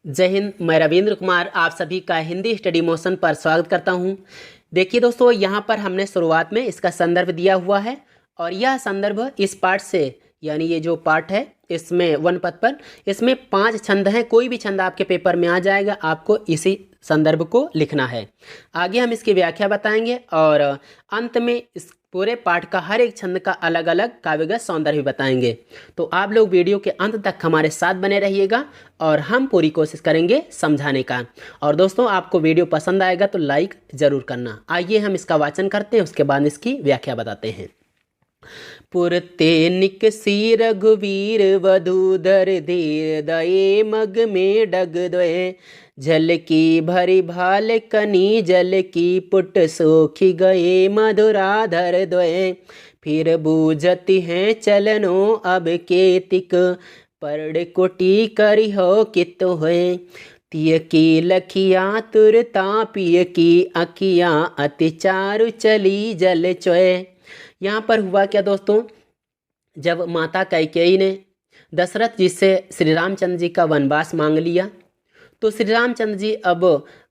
जय हिंद। मैं रविंद्र कुमार आप सभी का हिंदी स्टडी मोशन पर स्वागत करता हूं। देखिए दोस्तों, यहाँ पर हमने शुरुआत में इसका संदर्भ दिया हुआ है और यह संदर्भ इस पाठ से यानी ये जो पाठ है इसमें वन पद पर इसमें 5 छंद हैं। कोई भी छंद आपके पेपर में आ जाएगा, आपको इसी संदर्भ को लिखना है। आगे हम इसकी व्याख्या बताएंगे और अंत में इस पूरे पाठ का हर एक छंद का अलग अलग काव्यगत सौंदर्य बताएंगे। तो आप लोग वीडियो के अंत तक हमारे साथ बने रहिएगा और हम पूरी कोशिश करेंगे समझाने का। और दोस्तों, आपको वीडियो पसंद आएगा तो लाइक ज़रूर करना। आइए हम इसका वाचन करते हैं, उसके बाद इसकी व्याख्या बताते हैं। पुरते निकसी रघुवीर वधूधर धीर दये मग में डग द्वय जल की भरी भाल कनी जल की पुट सोखी गए मधुराधर द्वय फिर बूझती हैं चलनो अब केतिक पर्ण कोटि करी हो कित होए तिय की लखिया तुरता पिय की अखियाँ अति चारु चली जल चोय। यहाँ पर हुआ क्या दोस्तों, जब माता कैकेयी ने दशरथ जी से श्री रामचंद्र जी का वनवास मांग लिया तो श्री रामचंद्र जी अब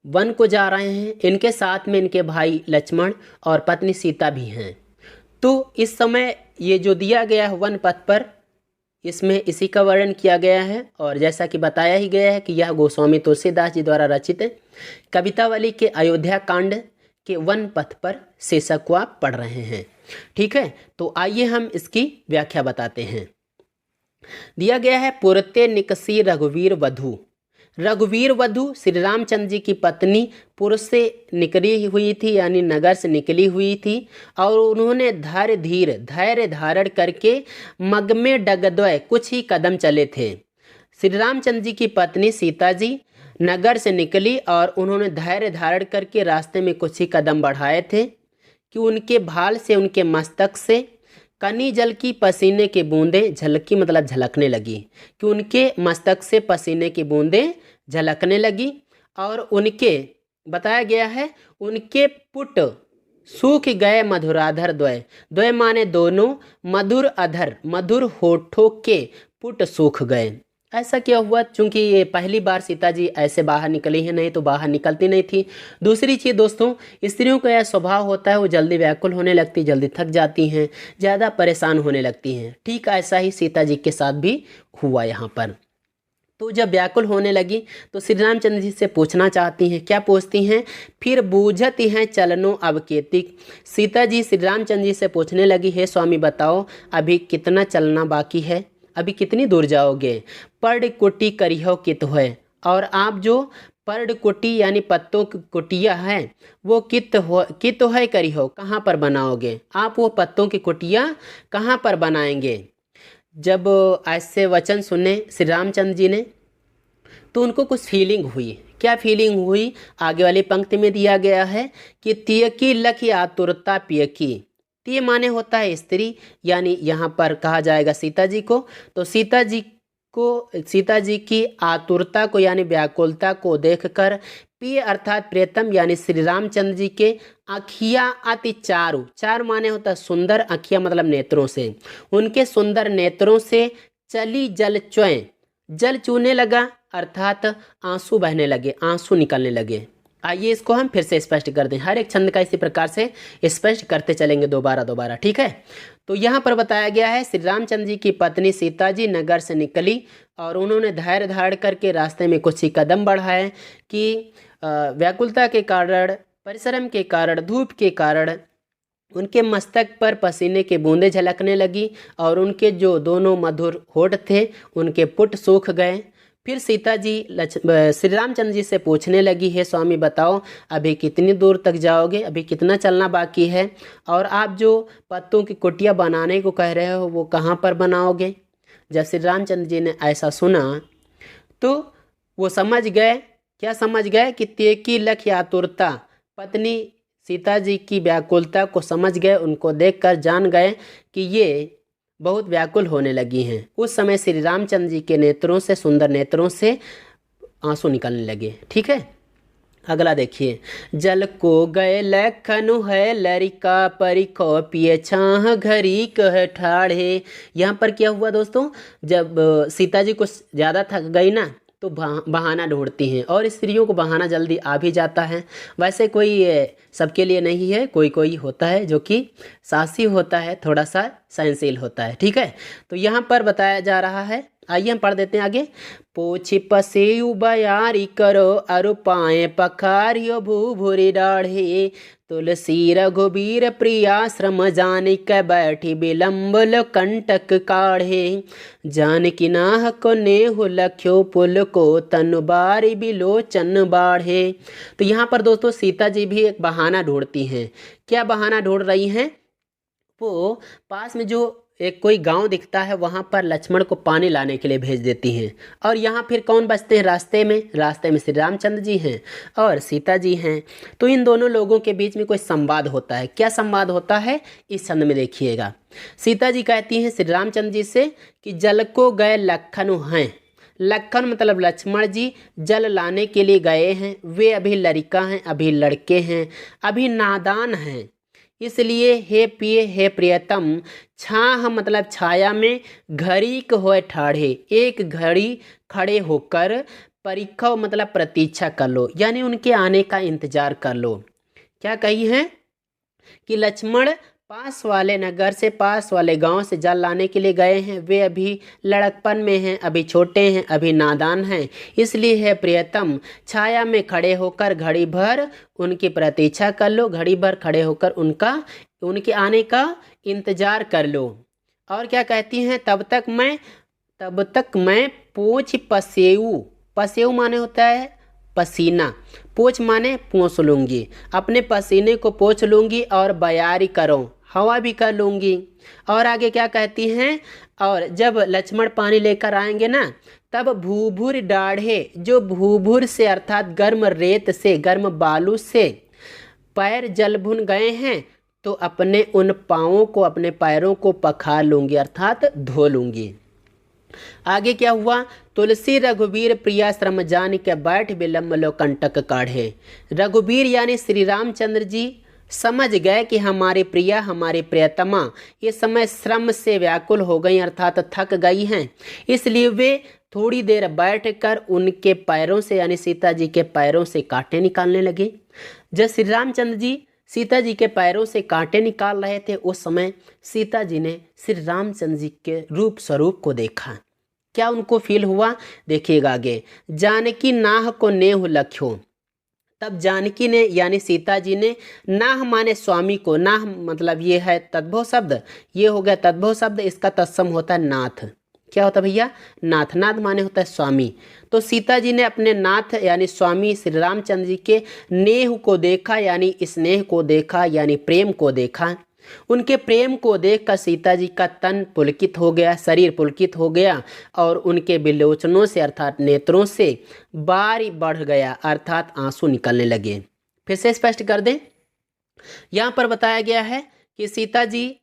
वन को जा रहे हैं। इनके साथ में इनके भाई लक्ष्मण और पत्नी सीता भी हैं। तो इस समय ये जो दिया गया है वन पथ पर, इसमें इसी का वर्णन किया गया है और जैसा कि बताया ही गया है कि यह गोस्वामी तुलसीदास जी द्वारा रचित कवितावली के अयोध्या कांड के वन पथ पर शीर्षक को आप पढ़ रहे हैं। ठीक है, तो आइए हम इसकी व्याख्या बताते हैं। दिया गया है पुरते निकसी रघुवीर वधू। रघुवीर वधु श्री रामचंद्र जी की पत्नी पुर से निकली हुई थी, यानी नगर से निकली हुई थी और उन्होंने धैर्य धारण करके मग में डगद्वय कुछ ही कदम चले थे। श्री रामचंद्र जी की पत्नी सीता जी नगर से निकली और उन्होंने धैर्य धारण करके रास्ते में कुछ ही कदम बढ़ाए थे कि उनके भाल से, उनके मस्तक से कनी जल की पसीने की बूंदें झलकी मतलब झलकने लगी, कि उनके मस्तक से पसीने की बूंदें झलकने लगी और उनके बताया गया है उनके पुट सूख गए मधुराधर द्वय। द्वय माने दोनों, मधुर अधर मधुर होठों के पुट सूख गए। ऐसा क्या हुआ, चूंकि ये पहली बार सीता जी ऐसे बाहर निकली हैं, नहीं तो बाहर निकलती नहीं थी। दूसरी चीज़ दोस्तों, स्त्रियों का यह स्वभाव होता है, वो जल्दी व्याकुल होने लगती, जल्दी थक जाती हैं, ज़्यादा परेशान होने लगती हैं। ठीक ऐसा ही सीता जी के साथ भी हुआ यहाँ पर। तो जब व्याकुल होने लगी तो श्री रामचंद्र जी से पूछना चाहती हैं। क्या पूछती हैं? फिर बूझती हैं चलनो अब केतिक। सीता जी श्री रामचंद्र जी से पूछने लगी, हे स्वामी बताओ अभी कितना चलना बाकी है, अभी कितनी दूर जाओगे? पर्ण कुटी करिहो कित है। और आप जो पर्ण कुटी यानी पत्तों की कुटिया है वो कित है करिहो, कहाँ पर बनाओगे? आप वो पत्तों की कुटिया कहाँ पर बनाएंगे? जब ऐसे वचन सुने श्री रामचंद्र जी ने तो उनको कुछ फीलिंग हुई। क्या फीलिंग हुई? आगे वाली पंक्ति में दिया गया है कि तियकी लखी आतुरता पियकी। तिय माने होता है स्त्री, यानी यहाँ पर कहा जाएगा सीता जी को। तो सीता जी की आतुरता को यानी व्याकुलता को देखकर प्रिय अर्थात प्रियतम यानी श्री रामचंद्र जी के अखियाँ अति चारु, चार माने होता है सुंदर, अखियाँ मतलब नेत्रों से, उनके सुंदर नेत्रों से चली जल चुए, जल चूने लगा अर्थात आंसू बहने लगे, आंसू निकलने लगे। आइए इसको हम फिर से स्पष्ट कर दें, हर एक छंद का इसी प्रकार से स्पष्ट करते चलेंगे दोबारा। ठीक है, तो यहाँ पर बताया गया है श्री रामचंद्र जी की पत्नी सीता जी नगर से निकली और उन्होंने धैर्य धारण करके रास्ते में कुछ ही कदम बढ़ाए कि व्याकुलता के कारण, परिश्रम के कारण, धूप के कारण उनके मस्तक पर पसीने के बूंदें झलकने लगी और उनके जो दोनों मधुर होठ थे उनके पुट सूख गए। फिर सीता जी श्री रामचंद्र जी से पूछने लगी, है स्वामी बताओ अभी कितनी दूर तक जाओगे, अभी कितना चलना बाकी है, और आप जो पत्तों की कुटिया बनाने को कह रहे हो वो कहाँ पर बनाओगे? जब श्री रामचंद्र जी ने ऐसा सुना तो वो समझ गए। क्या समझ गए? कि तेकी लख आतुरता, पत्नी सीता जी की व्याकुलता को समझ गए, उनको देखकर जान गए कि ये बहुत व्याकुल होने लगी हैं। उस समय श्री रामचंद्र जी के नेत्रों से, सुंदर नेत्रों से आंसू निकलने लगे। ठीक है, अगला देखिए। जल को गए लखनु है लरिका परिखो पिए छाह घरी कह ठाढ़े। यहाँ पर क्या हुआ दोस्तों, जब सीता जी कुछ ज़्यादा थक गई ना तो बहाना ढूंढती हैं, और स्त्रियों को बहाना जल्दी आ भी जाता है। वैसे कोई सबके लिए नहीं है, कोई कोई होता है जो कि साहसी होता है, थोड़ा सा सहनशील होता है। ठीक है, तो यहाँ पर बताया जा रहा है, आइए हम पढ़ देते हैं आगे। पोछि पसेयु बयारी करो अरु पाए पखारियो भूभुरि डाढ़े, तुलसी रघुबीर प्रियाश्रम जानिक बैठी बिलम्बल कंटक काढ़े, जानकी नाह को नेहु लख्यो पुल को तनु बारी बिलोचन बाढ़े। तो यहाँ पर दोस्तों सीता जी भी एक बहाना ढूंढती हैं। क्या बहाना ढूंढ रही हैं? वो पास में जो एक कोई गांव दिखता है, वहां पर लक्ष्मण को पानी लाने के लिए भेज देती हैं। और यहाँ फिर कौन बचते हैं रास्ते में? रास्ते में श्री रामचंद्र जी हैं और सीता जी हैं। तो इन दोनों लोगों के बीच में कोई संवाद होता है। क्या संवाद होता है, इस छंद में देखिएगा। सीता जी कहती हैं श्री रामचंद्र जी से कि जल को गए लखन हैं। लखन मतलब लक्ष्मण जी जल लाने के लिए गए हैं। वे अभी लड़का हैं, अभी लड़के हैं, अभी नादान हैं, इसलिए हे पिए हे प्रियतम, छाह मतलब छाया में, घड़ी को होए ठाढ़े, एक घड़ी खड़े होकर, परीक्षा मतलब प्रतीक्षा कर लो, यानी उनके आने का इंतजार कर लो। क्या कही है कि लक्ष्मण पास वाले नगर से, पास वाले गांव से जल लाने के लिए गए हैं। वे अभी लड़कपन में हैं, अभी छोटे हैं, अभी नादान हैं, इसलिए है प्रियतम, छाया में खड़े होकर घड़ी भर उनकी प्रतीक्षा कर लो, घड़ी भर खड़े होकर उनके आने का इंतजार कर लो। और क्या कहती हैं? तब तक मैं पोंछ पसेऊ, पसेऊ माने होता है पसीना, पोंछ माने पोंछ लूँगी, अपने पसीने को पोंछ लूँगी, और बयारी करो, हवा भी कर लूँगी। और आगे क्या कहती हैं? और जब लक्ष्मण पानी लेकर आएंगे ना, तब भूभुर डाढ़े, जो भूभुर से अर्थात गर्म रेत से, गर्म बालू से पैर जल भुन गए हैं, तो अपने उन पाँवों को, अपने पैरों को पखार लूँगी, अर्थात धो लूँगी। आगे क्या हुआ? तुलसी रघुबीर प्रियाश्रम जान के बैठ बिलम्ब लो कंटक काढ़े। रघुबीर यानी श्री रामचंद्र जी समझ गए कि हमारे प्रिया, हमारे प्रियतमा इस समय श्रम से व्याकुल हो गई, अर्थात थक गई हैं, इसलिए वे थोड़ी देर बैठकर उनके पैरों से, यानी सीता जी के पैरों से कांटे निकालने लगे। जब श्री रामचंद्र जी सीता जी के पैरों से कांटे निकाल रहे थे, उस समय सीता जी ने श्री रामचंद्र जी के रूप स्वरूप को देखा। क्या उनको फील हुआ? देखिएगा आगे। जानकी नाह को नेहु लख्यो, तब जानकी ने यानी सीता जी ने, नाह माने स्वामी को, नाह मतलब ये है तद्भव शब्द, ये हो गया तद्भव शब्द, इसका तत्सम होता है नाथ। क्या होता है भैया? नाथ। नाथ माने होता है स्वामी। तो सीता जी ने अपने नाथ यानी स्वामी श्री रामचंद्र जी के नेह को देखा, यानी स्नेह को देखा, यानी प्रेम को देखा। उनके प्रेम को देखकर सीता जी का तन पुलकित हो गया, शरीर पुलकित हो गया, और उनके विलोचनों से अर्थात नेत्रों से बारी बढ़ गया, अर्थात आंसू निकलने लगे। फिर से स्पष्ट कर दें, यहाँ पर बताया गया है कि सीता जी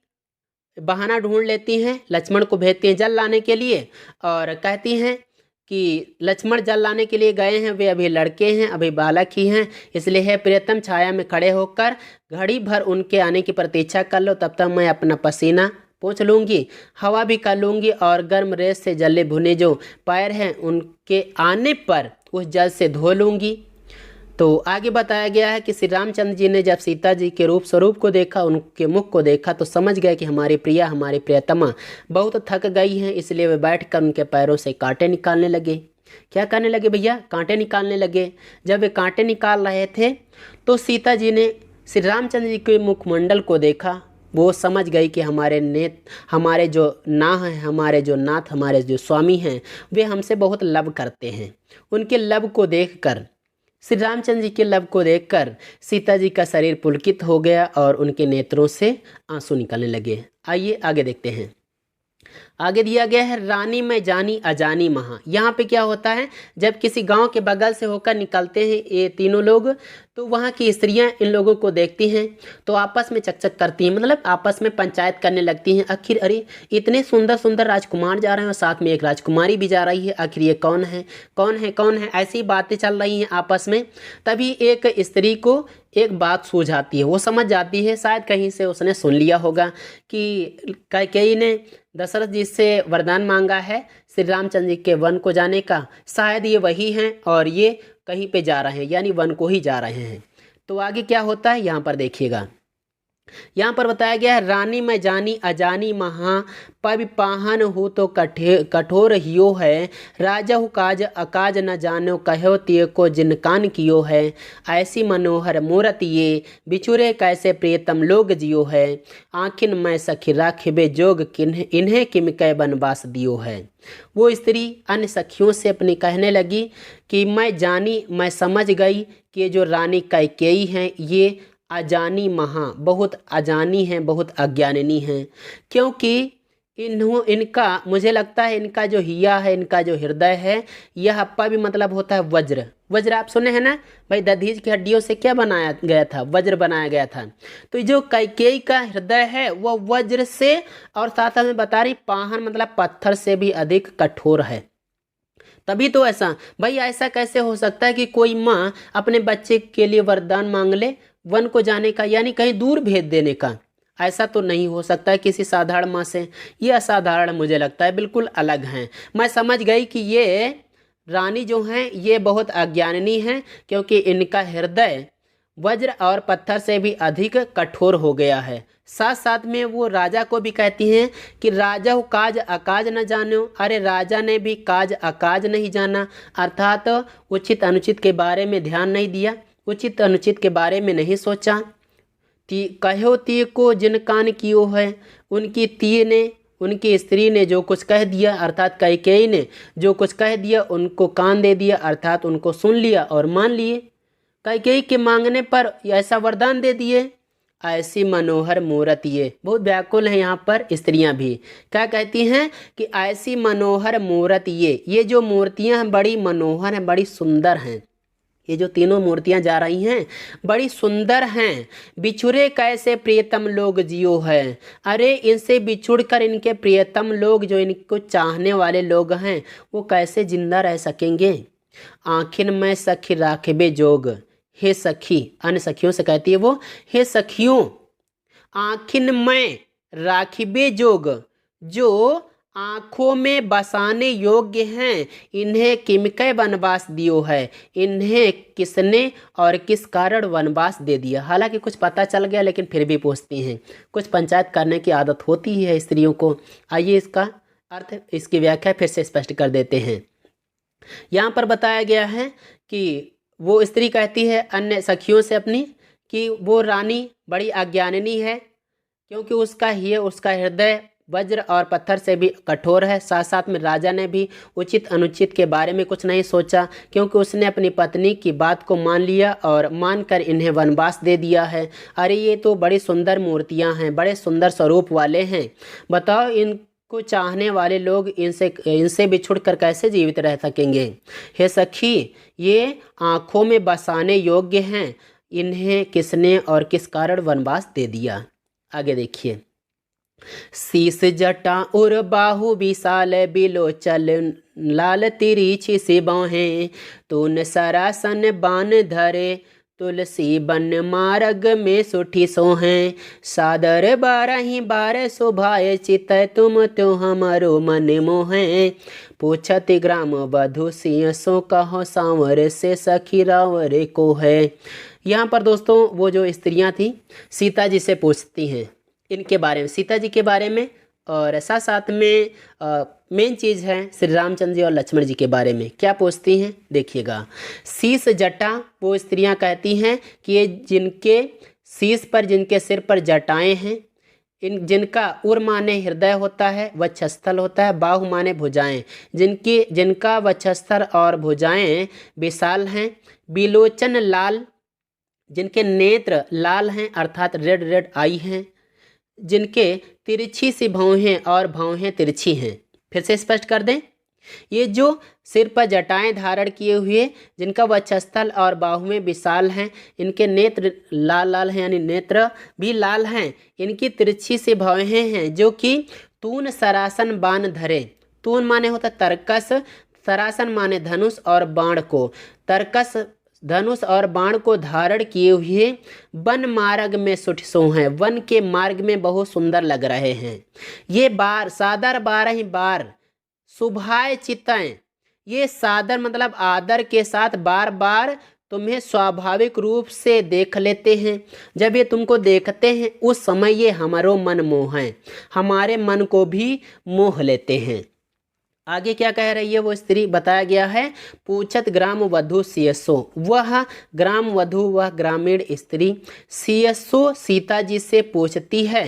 बहाना ढूंढ लेती हैं, लक्ष्मण को भेजती हैं जल लाने के लिए, और कहती हैं कि लक्ष्मण जल लाने के लिए गए हैं, वे अभी लड़के हैं, अभी बालक ही हैं, इसलिए है प्रियतम, छाया में खड़े होकर घड़ी भर उनके आने की प्रतीक्षा कर लो, तब तक मैं अपना पसीना पोंछ लूँगी, हवा भी कर लूँगी, और गर्म रेत से जले भुने जो पैर हैं उनके आने पर उस जल से धो लूँगी। तो आगे बताया गया है कि श्री रामचंद्र जी ने जब सीता जी के रूप स्वरूप को देखा, उनके मुख को देखा, तो समझ गए कि हमारी प्रिया, हमारी प्रियतमा बहुत थक गई हैं, इसलिए वे बैठकर उनके पैरों से कांटे निकालने लगे। क्या करने लगे भैया? कांटे निकालने लगे। जब वे कांटे निकाल रहे थे, तो सीता जी ने श्री रामचंद्र जी के मुखमंडल को देखा। वो समझ गई कि हमारे जो नाह हैं, हमारे जो नाथ, हमारे जो स्वामी हैं, वे हमसे बहुत लब करते हैं। उनके लब को देखकर, श्री रामचंद्र जी के लब को देखकर सीता जी का शरीर पुलकित हो गया और उनके नेत्रों से आंसू निकलने लगे। आइए आगे देखते हैं। आगे दिया गया है रानी में जानी अजानी महा। यहाँ पे क्या होता है, जब किसी गांव के बगल से होकर निकलते हैं ये तीनों लोग, तो वहाँ की स्त्रियाँ इन लोगों को देखती हैं तो आपस में चकचक करती हैं, मतलब आपस में पंचायत करने लगती हैं। आखिर अरे इतने सुंदर सुंदर राजकुमार जा रहे हैं और साथ में एक राजकुमारी भी जा रही है, आखिर ये कौन है, कौन है, कौन है, ऐसी बातें चल रही हैं आपस में। तभी एक स्त्री को एक बात सूझ आती है, वो समझ जाती है, शायद कहीं से उसने सुन लिया होगा कि कैकेयी ने दशरथ जी से वरदान मांगा है श्री रामचंद्र जी के वन को जाने का, शायद ये वही हैं और ये कहीं पे जा रहे हैं, यानी वन को ही जा रहे हैं। तो आगे क्या होता है यहाँ पर देखिएगा। यहाँ पर बताया गया है, रानी मैं जानी अजानी महा पब पाहन हो तो कठोर हियो है, राजा हु काज अकाज न जानो कहो तिय को जिनकान कियो है, ऐसी मनोहर मूरत ये बिछुरे कैसे प्रियतम लोग जियो है, आखिन मैं सखी राखिबे जोग किन्ह इन्हें किम कै बनवास दियो है। वो स्त्री अन्य सखियों से अपनी कहने लगी कि मैं जानी, मैं समझ गई कि ये जो रानी कैकेयी हैं ये अजानी महा बहुत अजानी हैं, बहुत अज्ञानिनी हैं, क्योंकि इनका मुझे लगता है इनका जो हिया है, इनका जो हृदय है, यह हप्पा भी मतलब होता है वज्र। वज्र आप सुने हैं ना भाई, दधीच की हड्डियों से क्या बनाया गया था, वज्र बनाया गया था। तो जो कैकेयी का हृदय है वह वज्र से और साथ में बता रही पाहन मतलब पत्थर से भी अधिक कठोर है। तभी तो ऐसा भाई, ऐसा कैसे हो सकता है कि कोई माँ अपने बच्चे के लिए वरदान मांग ले वन को जाने का, यानी कहीं दूर भेज देने का। ऐसा तो नहीं हो सकता है किसी साधारण माँ से, ये असाधारण मुझे लगता है, बिल्कुल अलग हैं। मैं समझ गई कि ये रानी जो हैं ये बहुत अज्ञानिनी हैं, क्योंकि इनका हृदय वज्र और पत्थर से भी अधिक कठोर हो गया है। साथ साथ में वो राजा को भी कहती हैं कि राजा काज अकाज न जानो, अरे राजा ने भी काज अकाज नहीं जाना, अर्थात उचित अनुचित के बारे में ध्यान नहीं दिया, उचित अनुचित के बारे में नहीं सोचा। कहो ती को जिन कान कियो है, उनकी ती ने, उनकी स्त्री ने जो कुछ कह दिया, अर्थात कैकेयी ने जो कुछ कह दिया उनको कान दे दिया, अर्थात उनको सुन लिया और मान लिए। कैकेयी के मांगने पर ऐसा वरदान दे दिए। ऐसी मनोहर मूरत ये बहुत व्याकुल है, यहाँ पर स्त्रियां भी क्या कहती हैं कि ऐसी मनोहर मूरत ये जो मूर्तियां हैं बड़ी मनोहर हैं, बड़ी सुंदर हैं। ये जो तीनों मूर्तियां जा रही हैं बड़ी सुंदर हैं। बिछुरे कैसे प्रियतम लोग जियो है, अरे इनसे बिछुड़कर इनके प्रियतम लोग जो इनको चाहने वाले लोग हैं वो कैसे जिंदा रह सकेंगे। आखिन में सखी राखबे जोग, हे सखी, अन्य सखियों से कहती है वो, हे सखियों आखिन में राखिबे जोग, जो आँखों में बसाने योग्य हैं, इन्हें किमकै वनवास दियो है, इन्हें किसने और किस कारण वनवास दे दिया। हालांकि कुछ पता चल गया लेकिन फिर भी पूछती हैं, कुछ पंचायत करने की आदत होती ही है स्त्रियों को। आइए इसका अर्थ, इसकी व्याख्या फिर से स्पष्ट कर देते हैं। यहाँ पर बताया गया है कि वो स्त्री कहती है अन्य सखियों से अपनी कि वो रानी बड़ी अज्ञानिनी है, क्योंकि उसका हृदय वज्र और पत्थर से भी कठोर है। साथ साथ में राजा ने भी उचित अनुचित के बारे में कुछ नहीं सोचा, क्योंकि उसने अपनी पत्नी की बात को मान लिया और मानकर इन्हें वनवास दे दिया है। अरे ये तो बड़ी सुंदर मूर्तियां हैं, बड़े सुंदर स्वरूप वाले हैं, बताओ इनको चाहने वाले लोग इनसे बिछुड़कर कैसे जीवित रह सकेंगे। हे सखी, ये आँखों में बसाने योग्य हैं, इन्हें किसने और किस कारण वनवास दे दिया। आगे देखिए। शीस जटा और बाहु विशाल बिलोचन लाल तिरछी से बाहें, तून सरासन बान धरे तुलसी बन मार्ग में सुठी सोहें, सादर बारही बार शोभाए चित तुम तो हमारो मन मोहें, पूछत ग्राम बधु सिंह सो कहो सांवर से सखी रावर को है। यहाँ पर दोस्तों वो जो स्त्रियाँ थी सीता जी से पूछती हैं इनके बारे में, सीता जी के बारे में, और साथ साथ में मेन चीज़ है श्री रामचंद्र जी और लक्ष्मण जी के बारे में। क्या पूछती हैं देखिएगा। शीश जटा, वो स्त्रियां कहती हैं कि ये जिनके शीश पर, जिनके सिर पर जटाएं हैं, जिनका उर माने हृदय होता है, वक्षस्थल होता है, बाहु माने भुजाएं, जिनका वक्षस्थल और भुजाएं विशाल हैं, बिलोचन लाल, जिनके नेत्र लाल हैं अर्थात रेड रेड आई हैं, जिनके तिरछी सी भौहें और भौहें तिरछी हैं। फिर से स्पष्ट कर दें, ये जो सिर पर जटाएं धारण किए हुए, जिनका वक्षस्थल और बाहुएं विशाल हैं, इनके नेत्र लाल लाल हैं यानी नेत्र भी लाल हैं, इनकी तिरछी सी भौहें हैं, जो कि तून सरासन बाण धरे। तून माने होता तर्कस, सरासन माने धनुष और बाण को, तर्कस धनुष और बाण को धारण किए हुए वन मार्ग में सुठसो हैं, वन के मार्ग में बहुत सुंदर लग रहे हैं। ये बार सादर 12 बार शुभाय चित्तय, ये सादर मतलब आदर के साथ बार बार तुम्हें स्वाभाविक रूप से देख लेते हैं। जब ये तुमको देखते हैं उस समय ये हमारो मन मोह है, हमारे मन को भी मोह लेते हैं। आगे क्या कह रही है वो स्त्री, बताया गया है पूछत ग्राम वधु सियसो, वह ग्राम वधु वह ग्रामीण स्त्री सियसो सीता जी से पूछती है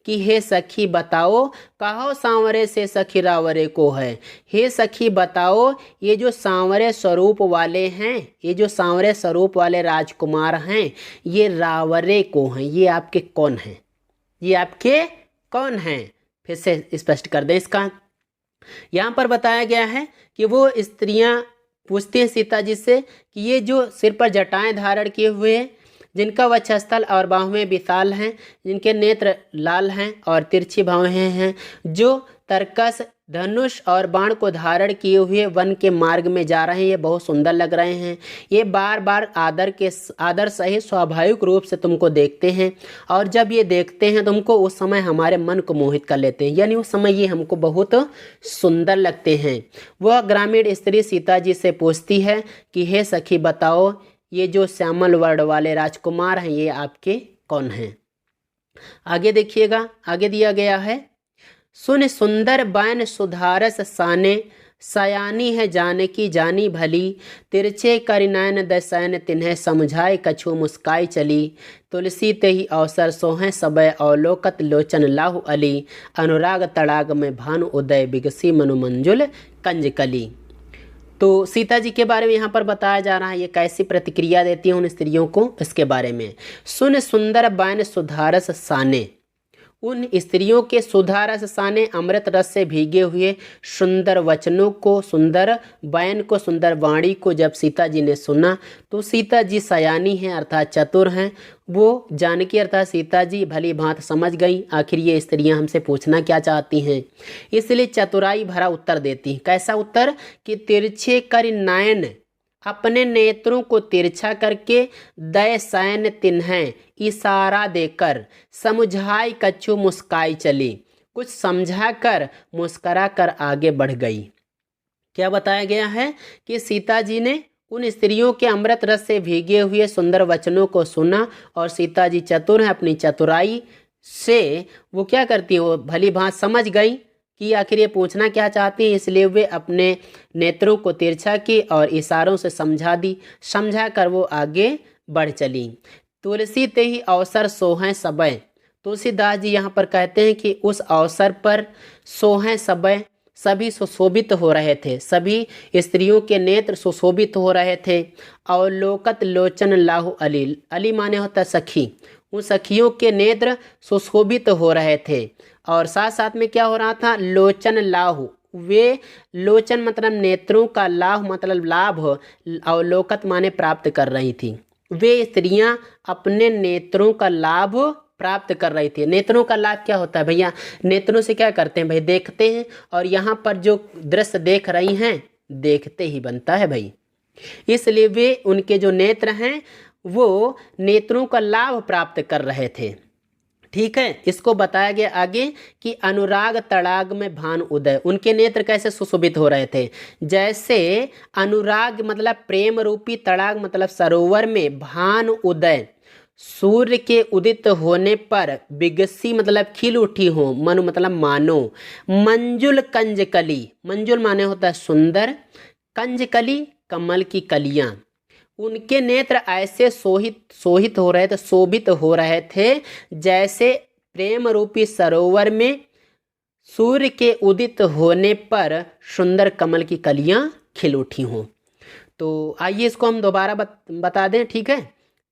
कि हे सखी बताओ, कहो सांवरे से सखी रावरे को है। हे सखी बताओ, ये जो सांवरे स्वरूप वाले हैं, ये जो सांवरे स्वरूप वाले राजकुमार हैं, ये रावरे को हैं, ये आपके कौन हैं, ये आपके कौन हैं। फिर से स्पष्ट कर दें इसका। यहाँ पर बताया गया है कि वो स्त्रियाँ पूछती हैं सीता जी से कि ये जो सिर पर जटाएं धारण किए हुए हैं, जिनका वक्षस्थल और बाहुएं विशाल हैं, जिनके नेत्र लाल हैं और तिरछी बाहुएं हैं, जो तरकस धनुष और बाण को धारण किए हुए वन के मार्ग में जा रहे हैं, ये बहुत सुंदर लग रहे हैं। ये बार बार आदर सहित स्वाभाविक रूप से तुमको देखते हैं, और जब ये देखते हैं तुमको उस समय हमारे मन को मोहित कर लेते हैं, यानी उस समय ये हमको बहुत सुंदर लगते हैं। वह ग्रामीण स्त्री सीता जी से पूछती है कि हे सखी बताओ, ये जो श्यामल वर्ण वाले राजकुमार हैं ये आपके कौन हैं। आगे देखिएगा, आगे दिया गया है सुन सुंदर बैन सुधारस साने, सयानी है जानकी जानी भली, तिरछे करिनयन दसैन तिन्हें समझाए कछु मुस्काई चली, तुलसी ते ही अवसर सोहें सबय अवलोकत लोचन लाहु अली, अनुराग तड़ाग में भानु उदय बिगसी मनु मंजुल कंजकली। तो सीता जी के बारे में यहाँ पर बताया जा रहा है, ये कैसी प्रतिक्रिया देती हैं उन स्त्रियों को, इसके बारे में। सुन सुंदर बैन सुधारस साने, उन स्त्रियों के सुधा रस साने अमृत रस से भीगे हुए सुंदर वचनों को, सुंदर बैन को, सुंदर वाणी को जब सीता जी ने सुना तो सीता जी सयानी हैं अर्थात चतुर हैं। वो जानकी अर्थात सीता जी भली भांत समझ गई आखिर ये स्त्रियां हमसे पूछना क्या चाहती हैं, इसलिए चतुराई भरा उत्तर देती। कैसा उत्तर कि तिरछे कर नयन, अपने नेत्रों को तिरछा करके, दय सैन तिन्हें इशारा देकर, समझाई कछु मुस्काई चली, कुछ समझा कर मुस्करा कर आगे बढ़ गई। क्या बताया गया है कि सीता जी ने उन स्त्रियों के अमृत रस से भीगे हुए सुंदर वचनों को सुना, और सीता जी चतुर हैं, अपनी चतुराई से वो क्या करती है, वो भली भांत समझ गई कि आखिर ये पूछना क्या चाहती है, इसलिए वे अपने नेत्रों को तिरछा की और इशारों से समझा दी, समझा कर वो आगे बढ़ चली। तुलसी ते ही अवसर सोहें सबय, तुलसीदास जी यहाँ पर कहते हैं कि उस अवसर पर सोहें सबय, सभी सुशोभित हो रहे थे, सभी स्त्रियों के नेत्र सुशोभित हो रहे थे। अवलोकत लोचन लाहु अली, अली माने होता सखी, उन सखियों के नेत्र सुशोभित हो रहे थे, और साथ साथ में क्या हो रहा था, लोचन लाहु, वे लोचन मतलब नेत्रों का, लाभ मतलब लाभ, अवलोकत माने प्राप्त कर रही थी। वे स्त्रियां अपने नेत्रों का लाभ प्राप्त कर रही थी। नेत्रों का लाभ क्या होता है भैया, नेत्रों से क्या करते हैं भाई, देखते हैं, और यहाँ पर जो दृश्य देख रही हैं देखते ही बनता है भाई, इसलिए वे उनके जो नेत्र हैं वो नेत्रों का लाभ प्राप्त कर रहे थे। ठीक है, इसको बताया गया आगे कि अनुराग तड़ाग में भान उदय, उनके नेत्र कैसे सुशोभित हो रहे थे, जैसे अनुराग मतलब प्रेम रूपी, तड़ाग मतलब सरोवर में, भान उदय सूर्य के उदित होने पर, बिगसी मतलब खिल उठी हो, मनु मतलब मानो, मंजुल कंजकली, मंजुल माने होता है सुंदर, कंजकली कमल की कलियां, उनके नेत्र ऐसे सोहित हो रहे थे, शोभित हो रहे थे, जैसे प्रेम रूपी सरोवर में सूर्य के उदित होने पर सुंदर कमल की कलियां खिल उठी हों। तो आइए इसको हम दोबारा बता दें, ठीक है,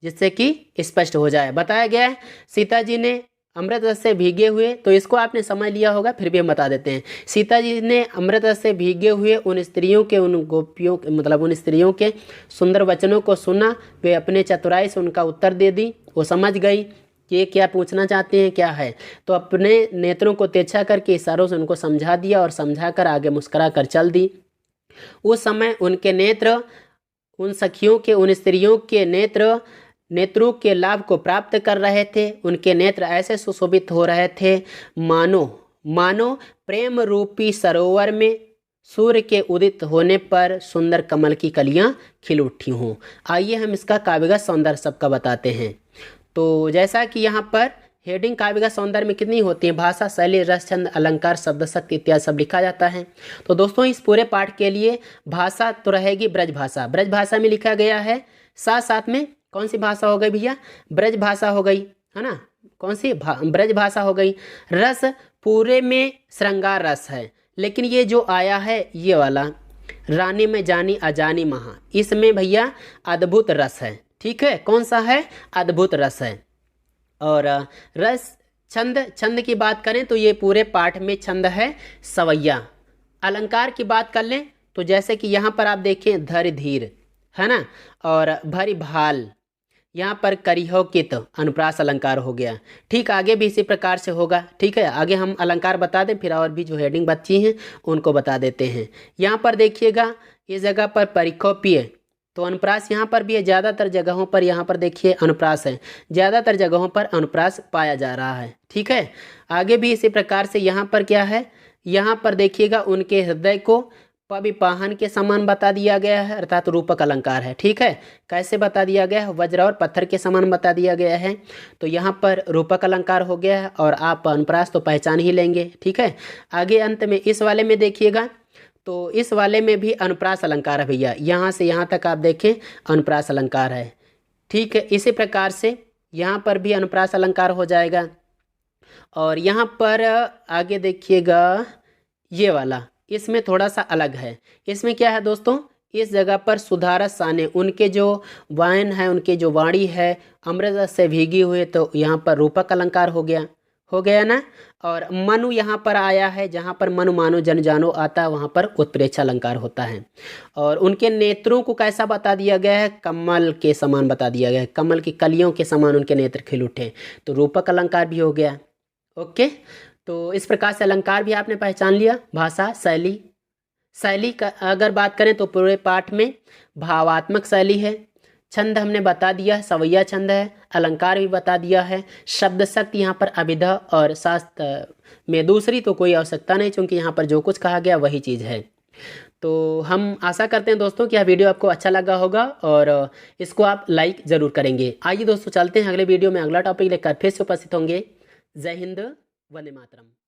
जिससे कि स्पष्ट हो जाए। बताया गया है सीता जी ने अमृत रस से भीगे हुए, तो इसको आपने समझ लिया होगा, फिर भी हम बता देते हैं। सीता जी ने अमृत रस से भीगे हुए उन स्त्रियों के, उन गोपियों के, मतलब उन स्त्रियों के सुंदर वचनों को सुना, वे अपने चतुराई से उनका उत्तर दे दी, वो समझ गई कि ये क्या पूछना चाहते हैं, क्या है, तो अपने नेत्रों को तिरछा करके इशारों से उनको समझा दिया, और समझा कर आगे मुस्करा कर चल दी। उस समय उनके नेत्र उन सखियों के, उन स्त्रियों के नेत्रों के लाभ को प्राप्त कर रहे थे। उनके नेत्र ऐसे सुशोभित हो रहे थे मानो मानो प्रेम रूपी सरोवर में सूर्य के उदित होने पर सुंदर कमल की कलियां खिल उठी हों। आइए हम इसका काव्यगत सौंदर्य सबका बताते हैं। तो जैसा कि यहाँ पर हेडिंग काव्यगत सौंदर्य में कितनी होती है, भाषा, शैली, रस, छंद, अलंकार, शब्द शक्ति इत्यादि सब लिखा जाता है। तो दोस्तों इस पूरे पाठ के लिए भाषा तो रहेगी ब्रज भाषा। ब्रज भाषा में लिखा गया है, साथ साथ में कौन सी भाषा हो गई भैया, ब्रज भाषा हो गई, है ना। कौन सी ब्रज भाषा हो गई। रस पूरे में श्रृंगार रस है, लेकिन ये जो आया है ये वाला रानी में जानी अजानी महा, इसमें भैया अद्भुत रस है। ठीक है, कौन सा है, अद्भुत रस है। और रस, छंद की बात करें तो ये पूरे पाठ में छंद है सवैया। अलंकार की बात कर लें तो जैसे कि यहाँ पर आप देखें धर धीर, है ना, और भरी भाल, यहाँ पर करिहो कित अनुप्रास अलंकार हो गया। ठीक, आगे भी इसी प्रकार से होगा। ठीक है, आगे हम अलंकार बता दें, फिर और भी जो हेडिंग बची हैं उनको बता देते हैं। यहाँ पर देखिएगा इस जगह पर परिखो पिए, तो अनुप्रास यहाँ पर भी है। ज़्यादातर जगहों पर यहाँ पर देखिए अनुप्रास है, ज़्यादातर जगहों पर अनुप्रास पाया जा रहा है। ठीक है, आगे भी इसी प्रकार से यहाँ पर क्या है, यहाँ पर देखिएगा उनके हृदय को पविपाहन के समान बता दिया गया है, अर्थात रूपक अलंकार है। ठीक है, कैसे बता दिया गया है, वज्र और पत्थर के समान बता दिया गया है, तो यहाँ पर रूपक अलंकार हो गया है और आप अनुप्रास तो पहचान ही लेंगे। ठीक है, आगे अंत में इस वाले में देखिएगा तो इस वाले में भी अनुप्रास अलंकार है भैया, यहाँ से यहाँ तक आप देखें अनुप्रास अलंकार है। ठीक है, इसी प्रकार से यहाँ पर भी अनुप्रास अलंकार हो जाएगा। और यहाँ पर आगे देखिएगा ये वाला, इसमें थोड़ा सा अलग है। इसमें क्या है दोस्तों, इस जगह पर सुधारस साने, उनके जो वायन है, उनके जो वाणी है अमृत रस से भीगी हुई, तो यहाँ पर रूपक अलंकार हो गया ना। और मनु यहाँ पर आया है, जहाँ पर मनु मानो जन जानो आता है वहाँ पर उत्प्रेक्षा अलंकार होता है। और उनके नेत्रों को कैसा बता दिया गया है, कमल के समान बता दिया गया है, कमल की कलियों के समान उनके नेत्र खिल उठे, तो रूपक अलंकार भी हो गया। ओके, तो इस प्रकार से अलंकार भी आपने पहचान लिया। भाषा, शैली का अगर बात करें तो पूरे पाठ में भावात्मक शैली है। छंद हमने बता दिया है, सवैया छंद है। अलंकार भी बता दिया है। शब्द शक्ति यहाँ पर अभिधा और शास्त्र में दूसरी तो कोई आवश्यकता नहीं, क्योंकि यहाँ पर जो कुछ कहा गया वही चीज़ है। तो हम आशा करते हैं दोस्तों कि यह वीडियो आपको अच्छा लगा होगा और इसको आप लाइक ज़रूर करेंगे। आइए दोस्तों चलते हैं अगले वीडियो में, अगला टॉपिक लेकर फिर से उपस्थित होंगे। जय हिंद, वंदे मातरम।